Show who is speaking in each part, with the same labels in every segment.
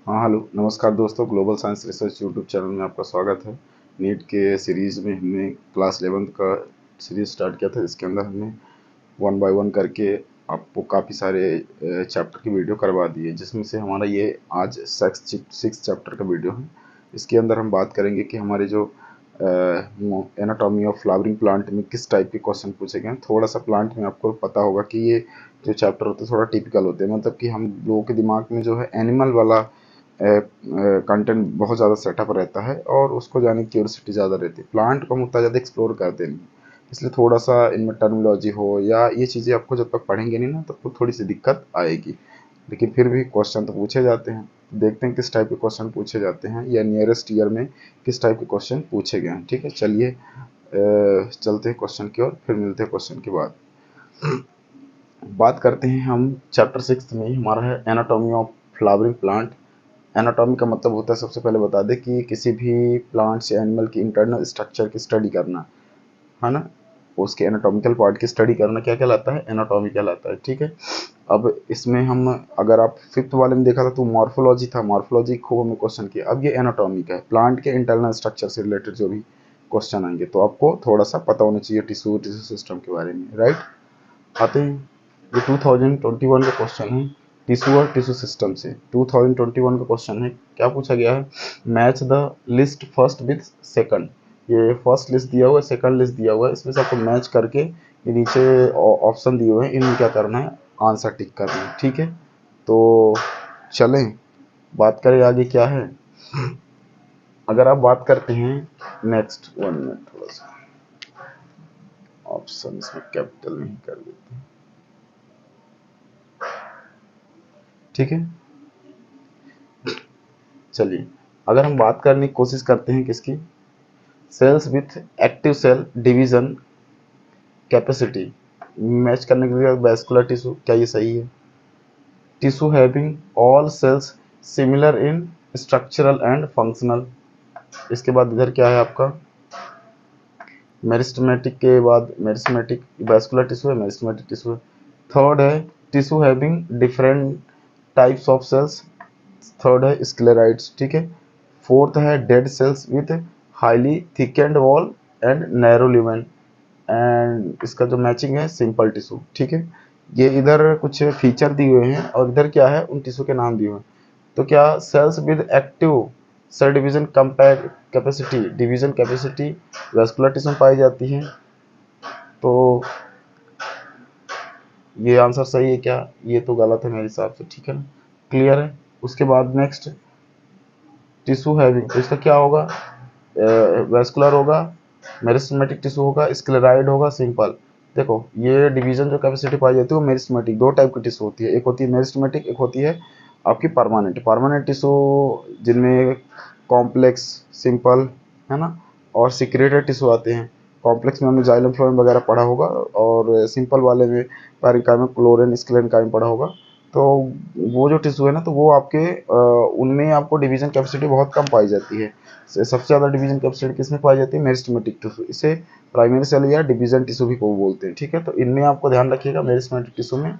Speaker 1: हाँ हेलो नमस्कार दोस्तों, global science research YouTube channel में आपका स्वागत है। नीट के सीरीज़ में हमने क्लास 11th का सीरीज़ स्टार्ट किया था। इसके अंदर हमने वन बाय वन करके आपको काफ़ी सारे चैप्टर की वीडियो करवा दी है, जिसमें से हमारा ये आज सिक्स चैप्टर का वीडियो है। इसके अंदर हम बात करेंगे कि हमारे जो एनाटॉमी ऑफ फ्लावरिंग प्लांट में किस टाइप के क्वेश्चन पूछे गए हैं। थोड़ा सा प्लांट में आपको पता होगा कि ये जो चैप्टर होते हैं थोड़ा टिपिकल होते हैं, मतलब कि हम लोगों के दिमाग में जो है एनिमल वाला कंटेंट बहुत ज़्यादा सेटअप रहता है और उसको जाने की क्यूरियोसिटी ज़्यादा रहती है। प्लांट को हम उतना ज़्यादा एक्सप्लोर करते नहीं, इसलिए थोड़ा सा इनमें टर्मिनोलॉजी हो या ये चीज़ें आपको जब तक पढ़ेंगे नहीं ना तब तो थोड़ी सी दिक्कत आएगी। लेकिन फिर भी क्वेश्चन तो पूछे जाते हैं। देखते हैं किस टाइप के क्वेश्चन पूछे जाते हैं या नियरेस्ट ईयर में किस टाइप के क्वेश्चन पूछे गए हैं। ठीक है, चलिए चलते हैं क्वेश्चन की ओर, फिर मिलते हैं क्वेश्चन के बाद। बात करते हैं हम चैप्टर 6 में, हमारा है anatomy of flowering plant. Anatomy का मतलब होता है, सबसे पहले बता दें कि किसी भी प्लांट्स या एनिमल की इंटरनल स्ट्रक्चर की स्टडी करना, है ना। उसके एनाटॉमिकल पार्ट की स्टडी करना क्या कहलाता है? एनाटॉमी कहलाता है। ठीक है, अब इसमें हम अगर आप फिफ्थ वाले में देखा था तो मॉर्फोलॉजी था, मॉर्फोलॉजी खूब हमने क्वेश्चन किया। अब ये एनाटॉमी का है, प्लांट के इंटरनल स्ट्रक्चर से रिलेटेड जो भी क्वेश्चन आएंगे तो आपको थोड़ा सा पता होना चाहिए टिश्यू सिस्टम के बारे में, राइट। आते हैं, ये 2021 का क्वेश्चन है टिश्यू और टिश्यू सिस्टम से। 2021 का क्वेश्चन है, क्या पूछा गया है? Match the list first with second. ये फर्स्ट लिस्ट दिया हुआ है, सेकंड लिस्ट दिया हुआ है, इसमें से आपको मैच करके ये नीचे ऑप्शन दिए हुए हैं, इनमें क्या करना है? आंसर टिक करना है। ठीक है, तो चलें बात करें आगे क्या है। अगर आप बात करते हैं नेक्स्ट, 1 मिनट, थोड़ा सा ऑप्शन इसमें कैपिटल नहीं कर देते हैं। ठीक है, चलिए अगर हम बात करने की कोशिश करते हैं किसकी, cells with active cell division capacity match करने के लिए वैस्कुलर टिश्यू, क्या ये सही है? Tissue having all cells similar in structural and functional. इसके बाद इधर क्या है आपका? मेरिस्टेमेटिक के बाद मेरिस्टेमेटिक वैस्कुलर टिश्यू है, मेरिस्टेमेटिक टिश्यू है। थर्ड है tissue having different types of cells, third है स्क्लेराइड्स। ठीक है, फोर्थ है dead cells with highly thickened wall and narrow lumen, and इसका जो मैचिंग है सिंपल टिश्यू। ठीक है, ये इधर कुछ फीचर दिए हुए हैं और इधर क्या है, उन टिश्यू के नाम दिए हुए हैं। तो क्या cells with active cell division compare capacity, division capacity vascular tissue में पाई जाती है, तो ये आंसर सही है क्या? ये तो गलत है मेरे हिसाब से। ठीक है ना, क्लियर है। उसके बाद नेक्स्ट टिश्यू हैविंग, तो इसका क्या होगा? वैस्कुलर होगा, मेरिस्टेमेटिक टिश्यू होगा, स्क्लेराइड होगा, सिंपल। देखो ये डिवीजन जो कैपेसिटी पाई जाती है वो मेरिस्टेमेटिक, दो टाइप की टिश्यू होती है, एक होती है मेरिस्टेमेटिक, एक होती है आपकी परमानेंट। परमानेंट टिश्यू जिनमें कॉम्प्लेक्स, सिंपल, है ना, और सिक्रेटेड टिश्यू आते हैं। कॉम्प्लेक्स में हमने जाइलम फ्लोएम वगैरह पढ़ा होगा और सिंपल वाले में पैरेंकाइमा, क्लोरेन, स्क्लेरेंकाइमा पढ़ा होगा। तो वो जो टिश्यू है ना, तो वो आपके उनमें आपको डिवीजन कैपेसिटी बहुत कम पाई जाती है। सबसे ज़्यादा डिवीजन कैपेसिटी किसमें पाई जाती है? Meristematic tissue. इसे प्राइमरी सेल या डिवीजन टिश्यू भी को बोलते हैं। ठीक है, तो इनमें आपको ध्यान रखिएगा, मेरिस्टेमेटिक टिश्यू में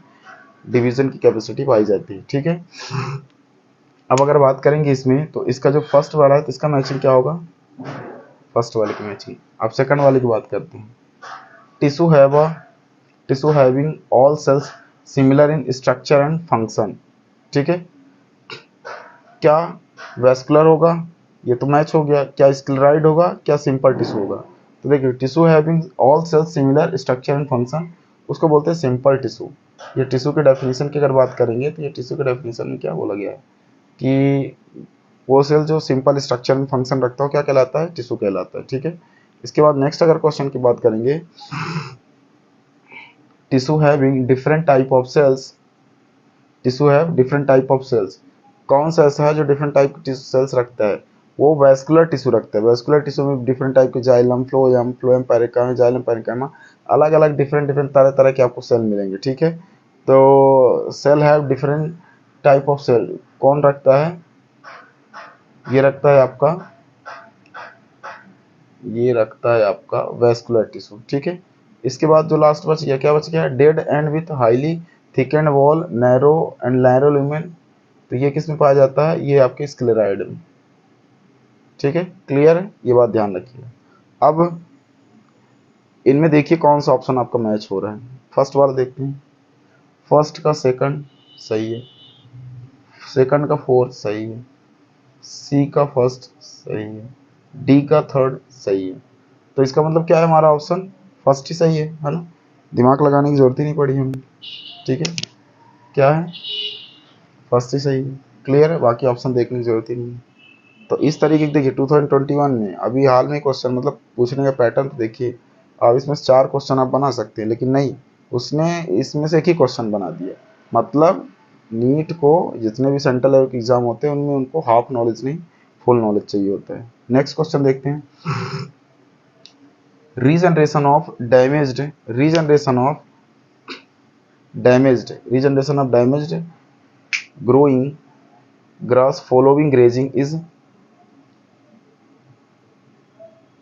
Speaker 1: डिवीजन की कैपेसिटी पाई जाती है। ठीक है, अब अगर बात करेंगे इसमें, तो इसका जो फर्स्ट वाला है तो इसका मैचिंग क्या होगा? फर्स्ट वाले की मैचिंग। अब सेकंड वाले की बात करते हैं। Tissue having all cells similar in structure and function. ठीक है, क्या वैस्कुलर होगा? ये तो मैच हो गया। क्या स्क्लेराइड होगा? क्या सिंपल टिश्यू होगा? तो देखिए tissue having all cells similar structure and function, उसको बोलते हैं सिंपल टिश्यू। ये टिश्यू के डेफिनेशन की अगर बात करेंगे तो ये टिश्यू के डेफिनेशन में क्या बोला गया है कि वो सेल जो सिंपल स्ट्रक्चर में फंक्शन रखता हो क्या कहलाता है? टिश्यू कहलाता है। ठीक है, इसके बाद नेक्स्ट अगर क्वेश्चन की बात करेंगे, tissue having different type of cells, tissue have different type of cells, कौन सा ऐसा है जो डिफरेंट टाइप के सेल्स रखता है? वो वैस्कुलर टिश्यू रखता है। वैस्कुलर टिश्यू में डिफरेंट टाइप के xylem, phloem, parenchyma, xylem, parenchyma, अलग अलग डिफरेंट तरह तरह के आपको सेल मिलेंगे। ठीक है, तो cell have different type of cell कौन रखता है? ये रखता है आपका, ये रखता है आपका वैस्कुलर टिश्यू। ठीक है, इसके बाद जो लास्ट बच गया, क्या बच गया? Dead and with highly thickened wall, narrow and narrow lumen, तो ये किस में पाया जाता है, ये आपके स्क्लेराइड में। ठीक है, क्लियर है, ये बात ध्यान रखिएगा। अब इनमें देखिए कौन सा ऑप्शन आपका मैच हो रहा है। फर्स्ट वाला देखते हैं, फर्स्ट का सेकंड सही है, सेकंड का फोर्थ सही है, सी का फर्स्ट सही है, डी का थर्ड सही है। तो इसका मतलब क्या है, हमारा ऑप्शन फर्स्ट ही सही है ना। दिमाग लगाने की जरूरत ही नहीं पड़ी हमें। ठीक है, क्या है, फर्स्ट ही सही है। क्लियर है, बाकी ऑप्शन देखने की जरूरत ही नहीं है। तो इस तरीके की देखिए 2021 में अभी हाल में क्वेश्चन मतलब पूछने का पैटर्न तो देखिए। अब इसमें 4 क्वेश्चन आप बना सकते हैं, लेकिन नहीं, उसने इसमें से एक ही क्वेश्चन बना दिया। मतलब नीट को जितने भी सेंट्रल लेवल के एग्जाम होते हैं उनमें उनको हाफ नॉलेज नहीं फुल नॉलेज चाहिए होता है। नेक्स्ट क्वेश्चन देखते हैं, regeneration of damaged growing grass following grazing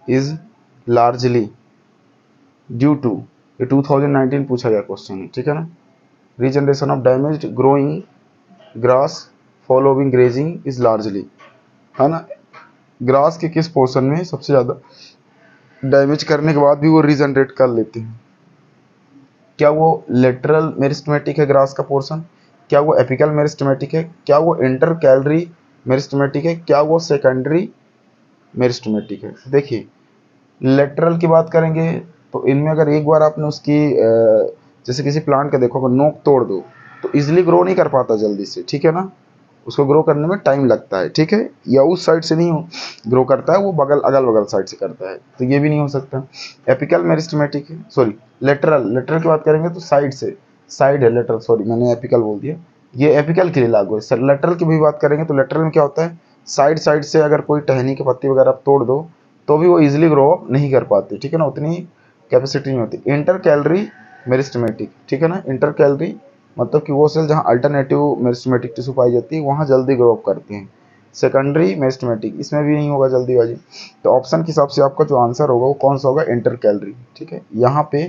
Speaker 1: is largely due to, ये 2019 पूछा गया क्वेश्चन है। ठीक है ना, regeneration of damaged growing grass following grazing is largely, है ना, ग्रास के किस पोर्शन में सबसे ज्यादा डैमेज करने के बाद भी वो रीजनरेट कर लेते हैं। क्या वो लेटरल मेरिस्टेमेटिक है ग्रास का पोर्शन, क्या वो एपिकल मेरिस्टेमेटिक है, क्या वो इंटर कैलरी मेरिस्टेमेटिक है, क्या वो सेकेंडरी मेरिस्टेमेटिक है। देखिए लेटरल की बात करेंगे तो इनमें अगर एक बार आपने उसकी जैसे किसी प्लांट का देखो, अगर नोक तोड़ दो तो इजिली ग्रो नहीं कर पाता जल्दी से। ठीक है ना, उसको ग्रो करने में टाइम लगता है। ठीक है, या उस साइड से नहीं ग्रो करता है, वो बगल अगल बगल साइड से करता है, तो ये भी नहीं हो सकता। एपिकल मेरिस्टेमेटिक है, सॉरी लेटरल की बात करेंगे तो साइड से, साइड है लेटरल, सॉरी मैंने एपिकल बोल दिया, ये एपिकल के लिए लागू है। सर लेटरल की भी बात करेंगे तो लेटरल में क्या होता है, साइड साइड से अगर कोई टहनी की पत्ती वगैरह आप तोड़ दो तो भी वो इजिली ग्रो अप नहीं कर पाती। ठीक है ना, उतनी कैपेसिटी नहीं होती। इंटर कैलरी मेरिस्टेमेटिक, ठीक है ना, इंटर कैलरी मतलब कि वो सेल जहाँ अल्टरनेटिव मेरिस्टेमेटिक टिश्यू पाई जाती है वहाँ जल्दी ग्रो अप करती हैं। सेकेंडरी मेरिस्टेमेटिक, इसमें भी नहीं होगा जल्दीबाजी। तो ऑप्शन के हिसाब से आपका जो आंसर होगा वो कौन सा होगा, इंटर कैलरी। ठीक है, यहाँ पे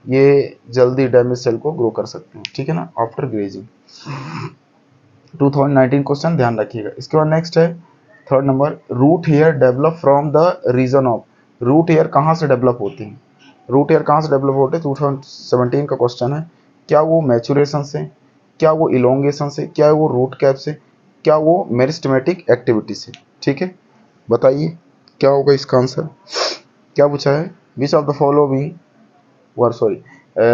Speaker 1: ये जल्दी डैमेज सेल को ग्रो कर सकते हैं। ठीक है ना, आफ्टर ग्रेजिंग। 2019 क्वेश्चन ध्यान रखिएगा। इसके बाद नेक्स्ट है third number, root hair develop from the region of, root hair कहाँ से डेवलप होती है, रूट हेयर कहाँ से डेवलप होते हैं, 2017 का क्वेश्चन है। क्या वो मैचुरेशन से, क्या वो इलोंगेशन से, क्या वो रूट कैप से, क्या वो मेरिस्टेमेटिक एक्टिविटी से। ठीक है, बताइए क्या होगा इसका आंसर। क्या पूछा है, which of the following were sorry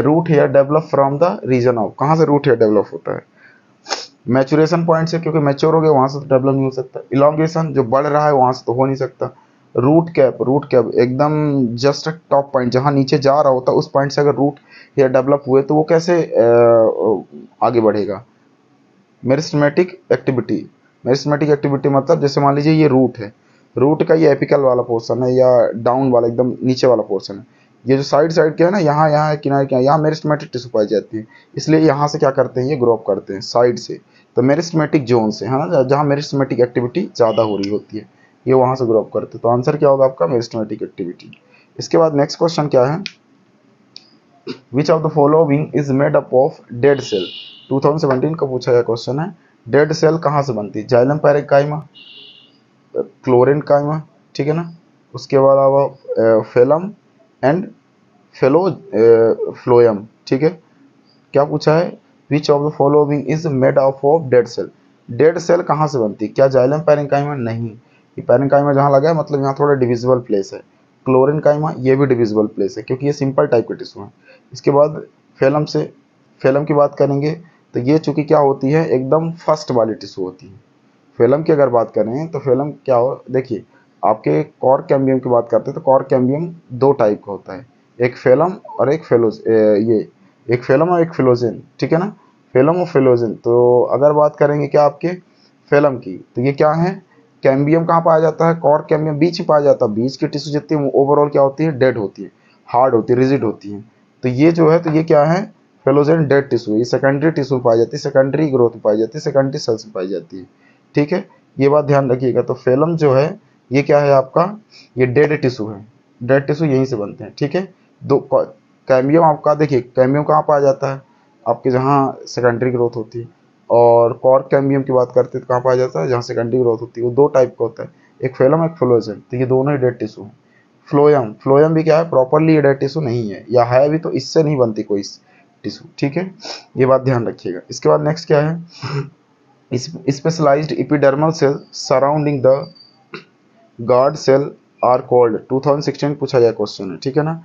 Speaker 1: root hair develop from the region of, कहाँ से रूट हेयर डेवलप होता है, मैचुरेशन पॉइंट से, क्योंकि मैच्योर हो गया वहां से तो डेवलप नहीं हो सकता। इलोंगेशन जो बढ़ रहा है वहां से तो हो नहीं सकता। रूट कैप एकदम जस्ट टॉप पॉइंट जहां नीचे जा रहा होता है उस पॉइंट से अगर रूट हेयर डेवलप हुए तो वो कैसे आगे बढ़ेगा। मेरिस्टेमेटिक एक्टिविटी मतलब जैसे मान लीजिए ये रूट है, रूट का ये एपिकल वाला पोर्शन है या डाउन वाला एकदम नीचे वाला पोर्शन है, ये जो साइड साइड के है ना, यहाँ यहाँ किनारे किनारे यहाँ मेरिस्टेमेटिक टिश्यू पाई जाती है, इसलिए यहाँ से क्या करते हैं, ये ग्रो अप करते हैं साइड से। तो मेरिस्टेमेटिक जोन से है ना, जहाँ मेरिस्टेमेटिक एक्टिविटी ज़्यादा हो रही होती है ये वहाँ से ग्रो अप करते हैं। तो आंसर क्या होगा आपका, मेरिस्टेमेटिक एक्टिविटी। इसके बाद नेक्स्ट क्वेश्चन क्या है, which of the following is made up of dead cell, 2017 का पूछा गया क्वेश्चन है। डेड सेल कहाँ से बनती है, जाइलम पैरेन्काइमा, क्लोरेन काइमा, ठीक है ना, उसके बाद आवा फेलम एंड फ्लोयम। ठीक है, क्या पूछा है, which of the following is made up of dead cell, dead cell कहाँ से बनती है, क्या जाइलम पैरेन्काइमा, नहीं, ये पैरेन्काइमा जहाँ लगा है मतलब यहाँ थोड़ा डिविजिबल प्लेस है। क्लोरेन काइमा ये भी डिविजिबल प्लेस है क्योंकि ये सिंपल टाइप के टिश्यू है। इसके बाद फेलम से, फेलम की बात करेंगे तो ये चूंकि क्या होती है, एकदम फर्स्ट वाली टिश्यू होती है। फेलम की अगर बात करें तो फेलम क्या हो, देखिए आपके कॉर कैम्बियम की बात करते हैं तो कॉर कैम्बियम दो टाइप का होता है, एक फेलम और एक फेलोज, ये एक फेलम और एक फिलोजेन। ठीक है ना, फेलम और फिलोजेन। तो अगर बात करेंगे क्या आपके फेलम की तो ये क्या है, कैम्बियम कहाँ पाया जाता है, कॉर कैम्बियम बीच में पाया जाता है। बीच की टिश्यू जितनी ओवरऑल क्या होती है, डेड होती है, हार्ड होती है, रिजिड होती है। तो ये जो है तो ये क्या है, फेलोजेन डेड टिश्यू, ये सेकेंडरी टिश्यू पाई जाती है, सेकेंडरी ग्रोथ में पाई जाती है, सेकेंडरी सेल्स में पाई जाती है। ठीक है, ये बात ध्यान रखिएगा। तो फेलम जो है ये क्या है आपका, ये डेड टिश्यू है, डेड टिश्यू यहीं से बनते हैं। ठीक है, दो कैम्बियम आपका देखिए, कैम्बियम कहाँ पाया जाता है आपके, जहाँ सेकेंडरी ग्रोथ होती है, और कॉर्क कैम्बियम की बात करते हैं तो कहाँ पाया जाता है, जहाँ सेकेंडरी ग्रोथ होती है। वो दो टाइप का होता है, एक फेलम एक फ्लोएम। तो ये दोनों ही डेड टिश्यू हैं। फ्लोएम फ्लोएम भी क्या है, प्रॉपरली डेड टिश्यू नहीं है, या है भी तो इससे नहीं बनती कोई टिश्यू, ठीक है, ये बात ध्यान रखिएगा। इसके बाद नेक्स्ट क्या है, specialised epidermal cell surrounding the guard cell are called. 2016 पूछा गया क्वेश्चन है, ठीक है ना।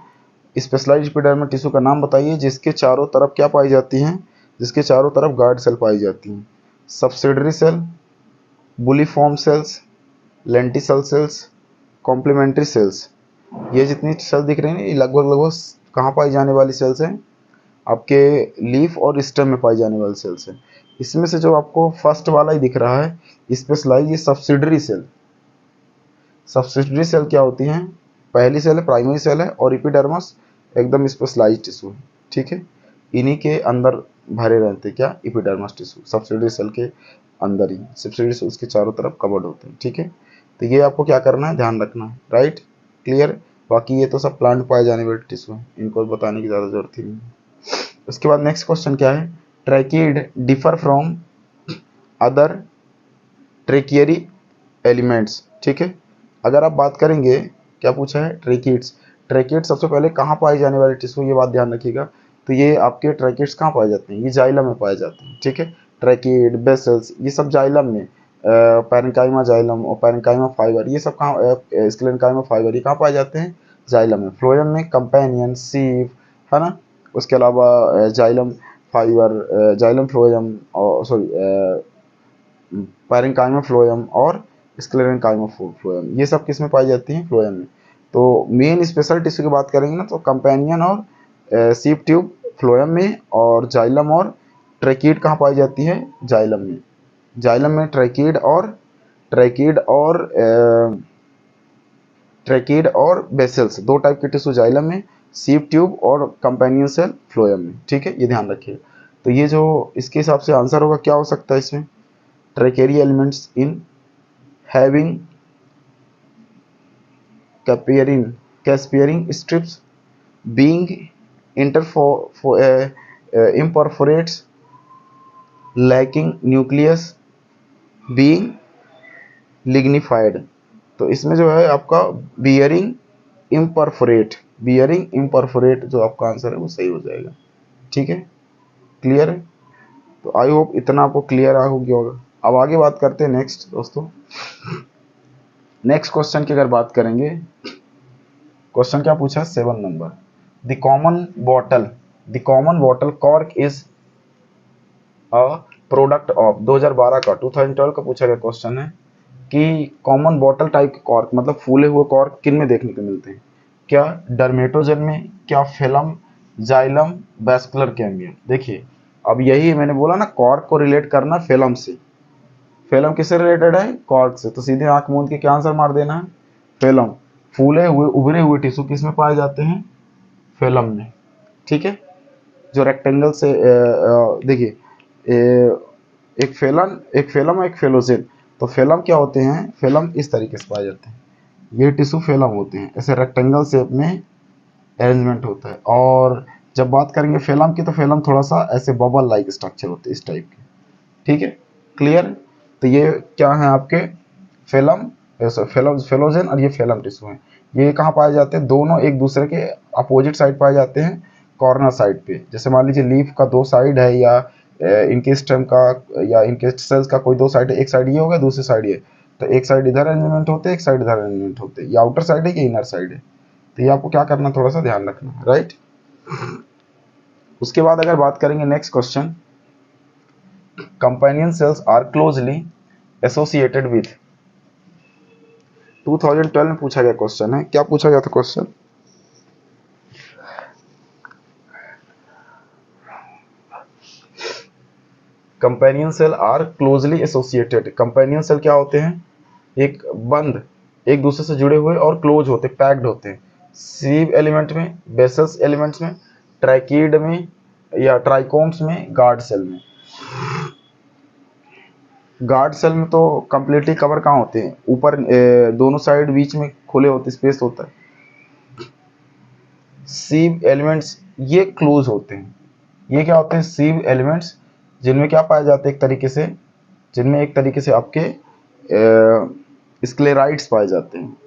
Speaker 1: स्पेशलाइज्ड एपिडर्मल टिश्यू का नाम बताइए जिसके चारों तरफ क्या पाई जाती हैं, जिसके चारों तरफ गार्ड सेल पाई जाती हैं। Subsidiary cell, bulliform cells, lenticel cells, complementary cells. ये जितनी सेल दिख रही हैं ये लगभग लगभग कहाँ पाई जाने वाली सेल्स हैं, आपके लीफ और स्टेम में पाई जाने वाली सेल्स हैं। इसमें से जो आपको फर्स्ट वाला ही दिख रहा है स्पेशलाइज, ये सब्सिडरी सेल। सब्सिडरी सेल क्या होती हैं, पहली सेल है प्राइमरी सेल है, और एपिडर्मस एकदम स्पेशलाइज्ड टिश्यू है, ठीक है। इन्हीं के अंदर भरे रहते हैं क्या, एपिडर्मस टिश्यू सब्सिडरी सेल के अंदर ही, सब्सिडरी सेल्स के चारों तरफ कवर्ड होते हैं, ठीक है। तो ये आपको क्या करना है, ध्यान रखना है, राइट, क्लियर। बाकी ये तो सब प्लांट पाए जाने वाले टिश्यू हैं, इनको बताने की ज़्यादा जरूरत ही नहीं है। उसके बाद नेक्स्ट क्वेश्चन क्या है, tracheid differ from other tracheary elements, ठीक है। अगर आप बात करेंगे, क्या पूछा है, ट्रैकिड्स। ट्रैकिड सबसे पहले कहाँ पाए जाने वाले टिश्यू, ये बात ध्यान रखिएगा। तो ये आपके ट्रैकिड्स कहाँ पाए जाते हैं, ये जाइलम में पाए जाते हैं, ठीक है। ट्रैकिड, बेसल्स, ये सब जाइलम में, पैरेन्काइमा जाइलम और पैरेन्काइमा फाइबर, ये सब कहाँ, स्क्लेरेन्काइमा फाइबर, ये कहाँ पाए जाते हैं, जाइलम में। फ्लोएम में कंपेनियन, सीव, है ना। उसके अलावा जाइलम फाइबर, जाइलम फ्लोएम, और सॉरी पैरेन्काइमा फ्लोएम और स्क्लेरेन्काइमा फ्लोएम, ये सब किस में पाई जाती हैं, फ्लोएम में। तो मेन स्पेशल टिश्यू की बात करेंगे ना, तो कंपेनियन और सीव ट्यूब फ्लोएम में, और जाइलम और ट्रैकिड कहाँ पाई जाती है, जाइलम में। जाइलम में ट्रैकिड और बेसल्स, दो टाइप के टिश्यू जाइलम में, सीव ट्यूब और कंपेनियन सेल फ्लोएम में, ठीक है, ये ध्यान रखिए। तो ये जो इसके हिसाब से आंसर होगा क्या हो सकता है इसमें, tracheary elements in having Caspiering strips being imperforates lacking nucleus being lignified। तो इसमें जो है आपका बियरिंग इम्परफोरेट जो आपका आंसर है वो सही हो जाएगा, ठीक है, क्लियर है। तो आई होप इतना आपको क्लियर हो गया होगा। अब आगे बात करते हैं नेक्स्ट दोस्तों। नेक्स्ट क्वेश्चन की अगर बात करेंगे, क्वेश्चन क्या पूछा, 7 number, the common bottle cork is a product of. 2012 का 2012 का पूछा गया क्वेश्चन है कि कॉमन बॉटल टाइप के कॉर्क, मतलब फूले हुए कॉर्क किन में देखने को मिलते हैं, क्या डर्मेटोजन में, क्या फिलम, जाइलम, वैस्कुलर कैम्बियम। देखिए अब यही मैंने बोला ना, कॉर्क को रिलेट करना फिलम से। फिलम किससे रिलेटेड है, कॉर्क से, तो सीधे आंख मूंद के क्या आंसर मार देना है, फिलम। फूले हुए उभरे हुए टिश्यू किस में पाए जाते हैं, फिलम में, ठीक है। जो रेक्टेंगल से देखिए, एक फेलम और एक फेलोजेन। तो फेलम क्या होते हैं, फेलम इस तरीके से पाए जाते हैं, ये टिश्यू फेलम होते हैं, ऐसे रेक्टेंगल शेप में अरेंजमेंट होता है। और जब बात करेंगे फेलम की, तो फेलम थोड़ा सा ऐसे बबल लाइक स्ट्रक्चर होते हैं, इस टाइप के, ठीक है, क्लियर। तो ये क्या है आपके फेलम, फेलोजेन, और ये फेलम टिश्यू हैं। ये कहाँ पाए जाते हैं, दोनों एक दूसरे के अपोजिट साइड पाए जाते हैं, कॉर्नर साइड पे। जैसे मान लीजिए लीफ का दो साइड है, या इनके स्टेम का या इनके सेल्स का कोई दो साइड है, एक साइड ये होगा दूसरी साइड ये, तो एक साइड इधर अरेंजमेंट होते हैं, एक साइड इधर अरेंजमेंट होते हैं, ये आउटर साइड है, ये इनर साइड है। तो ये आपको क्या करना, थोड़ा सा ध्यान रखना है, राइट। उसके बाद अगर बात करेंगे next question, companion cells are closely associated with. 2012 में पूछा गया क्वेश्चन है, क्या पूछा गया था question, companion cell are closely associated. Companion cell क्या होते हैं, एक बंद, एक दूसरे से जुड़े हुए और क्लोज होते, पैक्ड होते हैं। सीव एलिमेंट में, बेसल्स एलिमेंट्स में, ट्रैकिड में या ट्राइकोम्स में, गार्ड सेल में। गार्ड सेल में तो कंप्लीटली कवर कहाँ होते हैं, ऊपर दोनों साइड बीच में खुले होते, स्पेस होता है। सीव एलिमेंट्स ये क्लोज होते हैं, ये क्या होते हैं, सीव एलिमेंट्स जिनमें क्या पाए जाते हैं, एक तरीके से, जिनमें एक तरीके से आपके स्क्लेराइड्स पाए जाते हैं।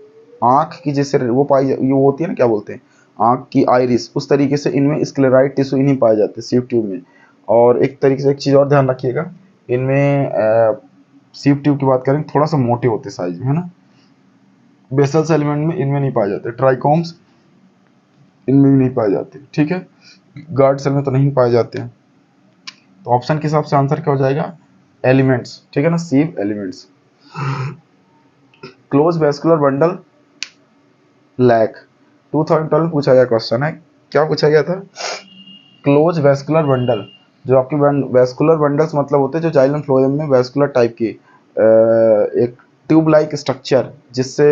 Speaker 1: आँख की जैसे वो पाई ये वो होती है ना, क्या बोलते हैं, आँख की आइरिस, उस तरीके से इनमें स्क्लेराइड टिश्यू इन्हीं पाए जाते हैं सीव ट्यूब में। और एक तरीके से एक चीज़ और ध्यान रखिएगा, इनमें सीव ट्यूब की बात करें थोड़ा सा मोटे होते साइज में, है ना। बेसल एलिमेंट में इनमें नहीं पाए जाते, ट्राइकोम्स इनमें भी नहीं पाए जाते, ठीक है। गार्ड सेल में तो नहीं पाए जाते हैं। तो ऑप्शन के हिसाब से आंसर क्या हो जाएगा, एलिमेंट्स, ठीक है ना, sieve elements. Close vascular bundle lack 2012 में पूछा गया क्वेश्चन है, क्या पूछा गया था, क्लोज वेस्कुलर बंडल, जो आपकी वेस्कुलर बंडल्स मतलब होते हैं जो जाइलम फ्लोएम में वेस्कुलर टाइप की एक ट्यूब लाइक स्ट्रक्चर जिससे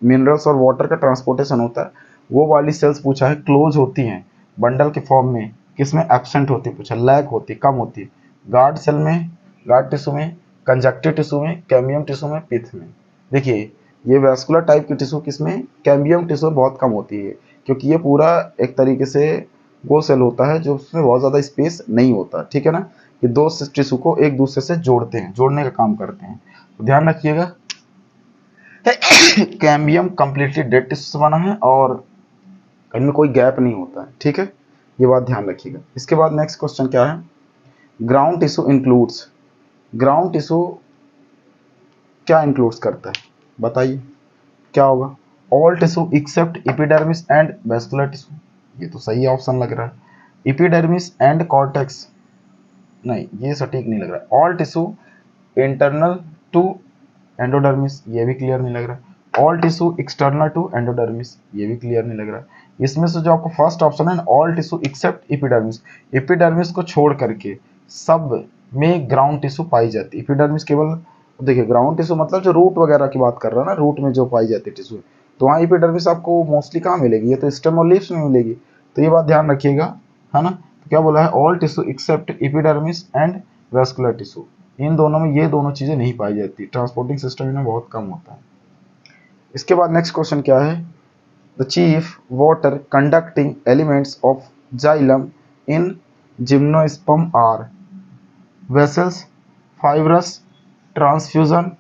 Speaker 1: मिनरल्स और वाटर का ट्रांसपोर्टेशन होता है, वो वाली सेल्स पूछा है, क्लोज होती हैं बंडल के फॉर्म में, किसमें एब्सेंट होती है पूछा, लैक होती, कम होती है, गार्ड सेल में, गार्ड टिश्यू में, कंजक्टिव टिश्यू में, कैम्बियम टिश्यू में, पिथ में। देखिए ये वेस्कुलर टाइप की टिश्यू किसमें, कैम्बियम टिश्यू में बहुत कम होती है, क्योंकि ये पूरा एक तरीके से वो सेल होता है जो उसमें बहुत ज़्यादा स्पेस नहीं होता, ठीक है ना। ये दो टिश्यू को एक दूसरे से जोड़ते हैं, जोड़ने का काम करते हैं, तो ध्यान रखिएगा। कैम्बियम कंप्लीटली डेड टिश्यू से बना है और इनमें कोई गैप नहीं होता है, ठीक है, ये बात ध्यान रखिएगा। इसके बाद नेक्स्ट क्वेश्चन क्या है, ground tissue includes, ground tissue क्या इंक्लूड्स करता है, बताइए क्या होगा, all tissue except epidermis and vascular tissue, ये तो सही ऑप्शन लग रहा है। एपिडर्मिस एंड कॉर्टेक्स, नहीं ये सटीक नहीं लग रहा है। All tissue internal to endodermis, ये भी क्लियर नहीं लग रहा है। All tissue external to endodermis, ये भी क्लियर नहीं लग रहा है। इसमें से जो आपको फर्स्ट ऑप्शन है, all tissue except epidermis, epidermis को छोड़ करके सब में ग्राउंड टिश्यू पाई जाती है। एपिडर्मिस केवल, देखिए ग्राउंड टिश्यू मतलब जो रूट वगैरह की बात कर रहा है ना, रूट में जो पाई जाती है टिश्यू, तो वहाँ एपिडर्मिस आपको मोस्टली कहाँ मिलेगी, ये तो स्टेम और लीव्स में मिलेगी, तो ये बात ध्यान रखिएगा, है ना। तो क्या बोला है, all tissue except epidermis and vascular tissue, इन दोनों में ये दोनों चीजें नहीं पाई जाती, ट्रांसपोर्टिंग सिस्टम इनमें बहुत कम होता है। इसके बाद नेक्स्ट क्वेश्चन क्या है, the chief water conducting elements of xylem in gymnosperm are vessels, fibrous, transfusion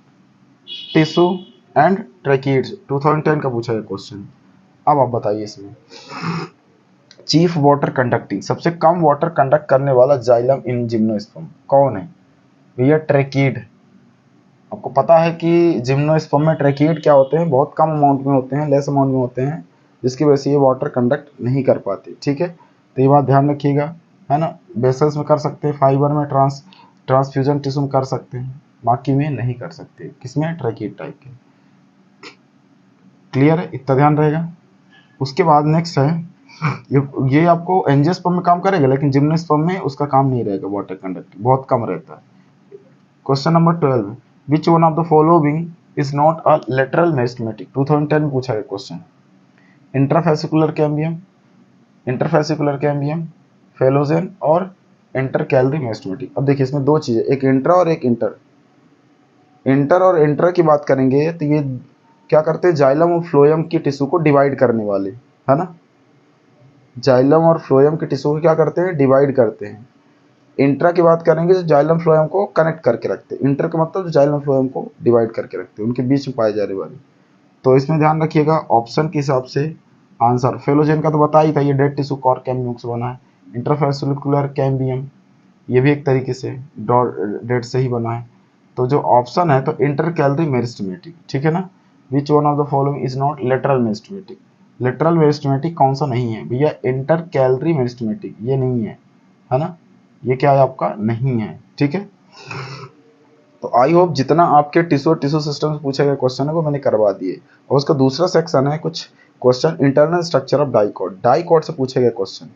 Speaker 1: tissue and tracheids, 2010 का पूछा है क्वेश्चन। अब आप बताइए इसमें चीफ वाटर कंडक्टिंग, सबसे कम वाटर कंडक्ट करने वाला जाइलम इन जिम्नोस्पर्म कौन है भैया, ट्रैकिड। आपको पता है कि जिम्नोस्पर्म में ट्रैकिड क्या होते हैं, बहुत कम अमाउंट में होते हैं, लेस अमाउंट में होते हैं, जिसकी वजह से ये वाटर कंडक्ट नहीं कर पाते, ठीक है। तो ये बात ध्यान रखिएगा, है ना। बेसल्स में कर सकते हैं, फाइबर में, ट्रांसफ्यूजन टिश्यू में कर सकते हैं, बाकी में नहीं कर सकते, किसमें, ट्रैकिड टाइप के। क्लियर है, इतना ध्यान रहेगा। उसके बाद नेक्स्ट है, ये आपको एंजियोस्पर्म में काम करेगा, लेकिन जिम्नोस्पर्म में उसका काम नहीं रहेगा, वाटर कंडक्ट बहुत कम रहता है। Question number 12, which one of the following is not a lateral meristematic, 2010 में पूछा गया question. Intrafascicular cambium, interfascicular cambium, phellogen और इंटरकैलरी मेरिस्टेमेटिक। अब देखिए इसमें दो चीजें, एक इंट्रा और एक इंटर। इंटर और इंटर की बात करेंगे तो ये क्या करते हैं, जाइलम और फ्लोएम की टिश्यू को डिवाइड करने वाले, है ना। जाइलम और फ्लोएम की टिश्यू को क्या करते हैं, डिवाइड करते हैं। इंट्रा की बात करेंगे जो जाइलम फ्लोएम को कनेक्ट करके रखते हैं, इंटर का मतलब जो जाइलम फ्लोएम को डिवाइड करके रखते हैं, उनके बीच में पाए जाने वाले। तो इसमें ध्यान रखिएगा ऑप्शन के हिसाब से आंसर, फेलोजेन का तो बता ही था, ये डेड टिश्यू कॉर कैम्बियम से बना है। इंटरफेसिकुलर कैम्बियम ये भी एक तरीके से डेड से ही बना है। तो जो ऑप्शन है तो इंटरकैलरी मेरिस्टेमेटिक, ठीक है ना। Which one of the following is not lateral meristematic, lateral meristematic कौन सा नहीं है भैया, इंटरकैलरी मेरिस्टेमेटिक ये नहीं है ना, ये क्या है आपका, नहीं है, ठीक है। तो आई होप जितना आपके टिश्यू सिस्टम से पूछे गए क्वेश्चन है वो मैंने करवा दिए। और उसका दूसरा सेक्शन है कुछ question internal structure of dicot, dicot से पूछे गए क्वेश्चन,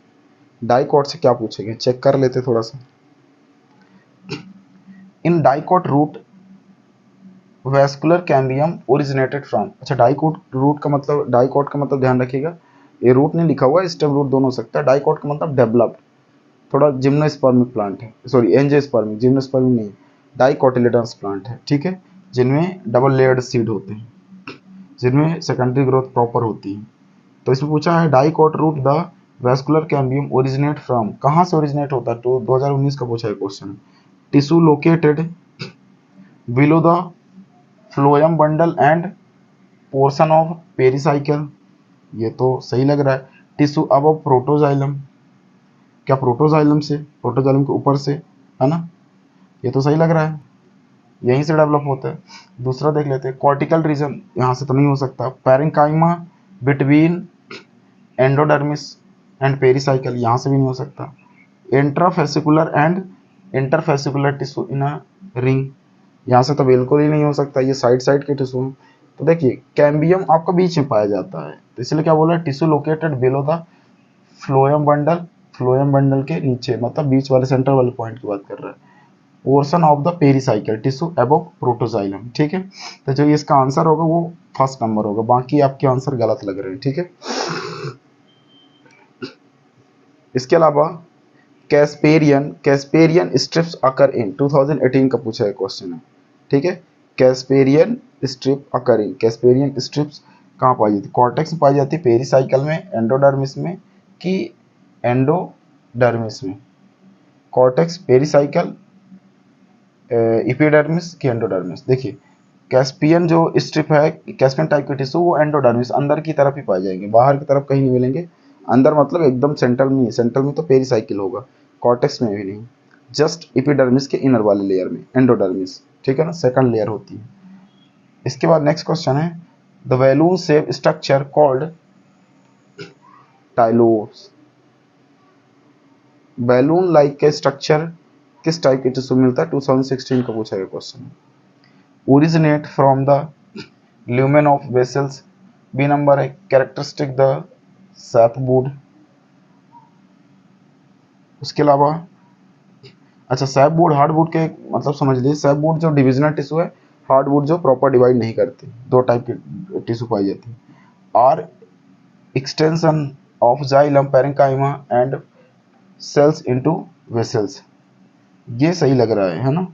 Speaker 1: डाइकॉट से क्या पूछे गए चेक कर लेते थोड़ा सा। In dicot root vascular cambium originated from, अच्छा डाइकॉट रूट का मतलब, डाइकॉट का मतलब ध्यान रखिएगा, ये रूट नहीं लिखा हुआ है, स्टेम रूट दोनों हो सकता है। डाइकॉट का मतलब डेवलप्ड, थोड़ा जिम्नोस्पर्मिक प्लांट है, सॉरी एंजियोस्पर्मिक, जिम्नोस्पर्मिक नहीं, डाइकोटिलेडन्स प्लांट है, ठीक है, जिनमें डबल लेयर्ड सीड होते हैं, जिनमें सेकेंडरी ग्रोथ प्रॉपर होती है। तो इसमें पूछा है dicot root the vascular cambium originate from, कहाँ से ओरिजिनेट होता है? तो 2019 का पूछा है question. Tissue located below the phloem bundle end portion of pericycle, ये तो सही लग रहा है। टिश्यू अब प्रोटोजाइलम, क्या प्रोटोजाइलम से, प्रोटोजाइलम के ऊपर से, है ना, ये तो सही लग रहा है, यहीं से डेवलप होता है। दूसरा देख लेते हैं, कॉर्टिकल रीजन, यहाँ से तो नहीं हो सकता। Parenchyma between endodermis and pericycle, यहाँ से भी नहीं हो सकता। Intrafascicular and interfascicular tissue in a ring, यहाँ से तो बिल्कुल ही नहीं हो सकता, ये साइड साइड के टिश्यू हैं। तो देखिए कैम्बियम आपका बीच में पाया जाता है, तो इसलिए क्या बोला, tissue located below the phloem bundle, phloem bundle के नीचे, मतलब बीच वाले सेंटर वाले पॉइंट की बात कर रहा है। Portion of the pericycle tissue above protoxylem, ठीक है। तो जो इसका आंसर होगा वो फर्स्ट नंबर होगा, बाकी आपके आंसर गलत लग रहे हैं, ठीक है। इसके अलावा कैस्पेरियन, कैस्पेरियन स्ट्रिप्स अकर इन, 2018 का पूछा है क्वेश्चन है, ठीक है। Casparian strip occurring, Casparian strips कहाँ पाई जाती है? कॉर्टेक्स में पाई जाती है, पेरिसाइकल में, एंडोडर्मिस में कि एंडोडर्मिस में? कॉर्टेक्स, पेरिसाइकल, इपिडर्मिस की एंडोडर्मिस? देखिए कैस्पियन जो स्ट्रिप है, कैस्पियन टाइप के टिश्यू, वो एंडोडर्मिस अंदर की तरफ ही पाए जाएंगे, बाहर की तरफ कहीं नहीं मिलेंगे। अंदर मतलब एकदम सेंट्रल में, सेंट्रल में तो पेरिसाइकिल होगा, कॉर्टेक्स में भी नहीं, जस्ट इपिडर्मिस के इनर वाले लेयर में एंडोडर्मिस, ठीक है ना, सेकंड लेयर होती है। इसके बाद नेक्स्ट क्वेश्चन है, the balloon shape structure called tylose, balloon like के स्ट्रक्चर किस टाइप के टिश्यू मिलता है? 2016 का पूछा गया क्वेश्चन है। Originate from the lumen of vessels, B number है कैरेक्टरिस्टिक द सैपवुड। उसके अलावा अच्छा, सैपवुड हार्डवुड के मतलब समझ लीजिए, सैपवुड जो डिविजनल टिश्यू है, हार्डवुड जो प्रॉपर डिवाइड नहीं करते, दो टाइप के टिश्यू पाई जाती है। Are extension of xylem parenchyma and cells into vessels, ये सही लग रहा है ना।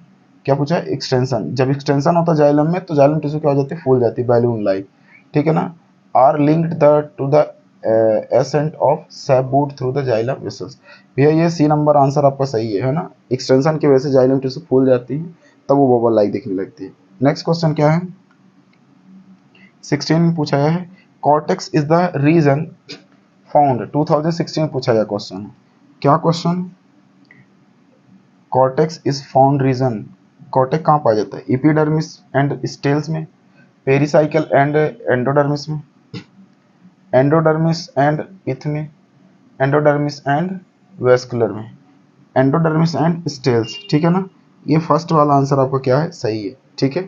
Speaker 1: क्या पूछा है? एक्सटेंशन, जब एक्सटेंशन होता है जाइलम में तो जाइलम टिश्यू क्या हो जाती है? फूल जाती है, बैलून लाइक, ठीक है ना। Are linked the to the ascent of sapwood through the xylem vessels, भैया ये सी नंबर आंसर आपका सही है ना। एक्सटेंशन की वजह से जाइलम टिश्यू फूल जाती है, तब वो बबल लाइक दिखने लगती है। नेक्स्ट क्वेश्चन क्या है? 16 में पूछा है, cortex is the region found, 2016 पूछा गया क्वेश्चन। क्या question? Cortex is found region, cortex कहाँ पाया जाता है? इपिडर्मिस एंड स्टेल्स में, पेरिसाइकल एंड एंडोडर्मिस में, एंडोडर्मिस एंड पिथ में, एंडोडर्मिस एंड वेस्कुलर में, एंडोडर्मिस एंड स्टेल्स, ठीक है ना। ये फर्स्ट वाला आंसर आपका क्या है? सही है, ठीक है,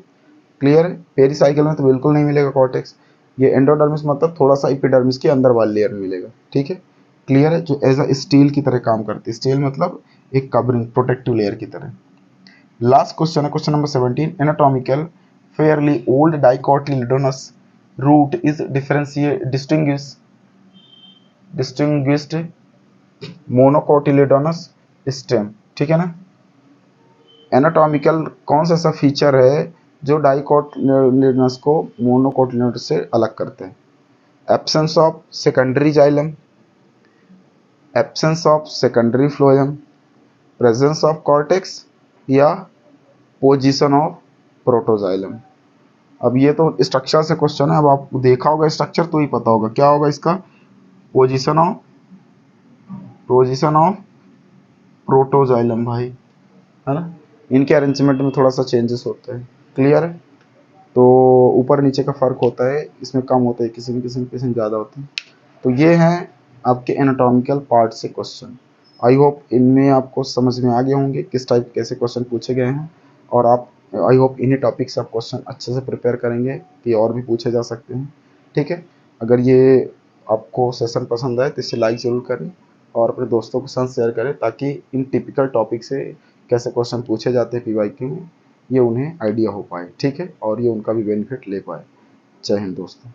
Speaker 1: क्लियर है। पेरिसाइकल में तो बिल्कुल नहीं मिलेगा कॉर्टेक्स, ये एंडोडर्मिस मतलब थोड़ा सा इपिडर्मिस के अंदर वाले लेयर में मिलेगा, ठीक है, क्लियर है, जो एज अ स्टील की तरह काम करती है, स्टील मतलब एक कवरिंग प्रोटेक्टिव लेयर की तरह। लास्ट क्वेश्चन है question number 17, anatomical fairly old dicotyledonous root is distinguished monocotyledonous stem, ठीक है ना। एनाटॉमिकल कौन सा ऐसा फीचर है जो डाइकोटिलेडोनस को मोनोकोटिलेडोनस से अलग करते हैं? Absence of secondary xylem, absence of secondary phloem, presence of cortex, या पोजीशन ऑफ प्रोटोजाइलम। अब ये तो स्ट्रक्चर से क्वेश्चन है, अब आप देखा होगा स्ट्रक्चर तो ही पता होगा क्या होगा इसका। पोजीशन ऑफ प्रोटोजाइलम भाई, है ना। इनके अरेंजमेंट में थोड़ा सा चेंजेस होते हैं, क्लियर है। तो ऊपर नीचे का फर्क होता है, इसमें कम होता है, किसी में ज़्यादा होते हैं। तो ये हैं आपके एनाटॉमिकल पार्ट से क्वेश्चन। आई होप इनमें आपको समझ में आ गए होंगे किस टाइप कैसे क्वेश्चन पूछे गए हैं, और आप आई होप इन्हीं टॉपिक से आप क्वेश्चन अच्छे से प्रिपेयर करेंगे कि और भी पूछे जा सकते हैं, ठीक है। अगर ये आपको सेशन पसंद आए तो इसे लाइक ज़रूर करें और अपने दोस्तों के साथ शेयर करें, ताकि इन टिपिकल टॉपिक से कैसे क्वेश्चन पूछे जाते हैं पीवाईक्यू में, ये उन्हें आइडिया हो पाए, ठीक है, और ये उनका भी बेनिफिट ले पाए। जय हिंद दोस्तों।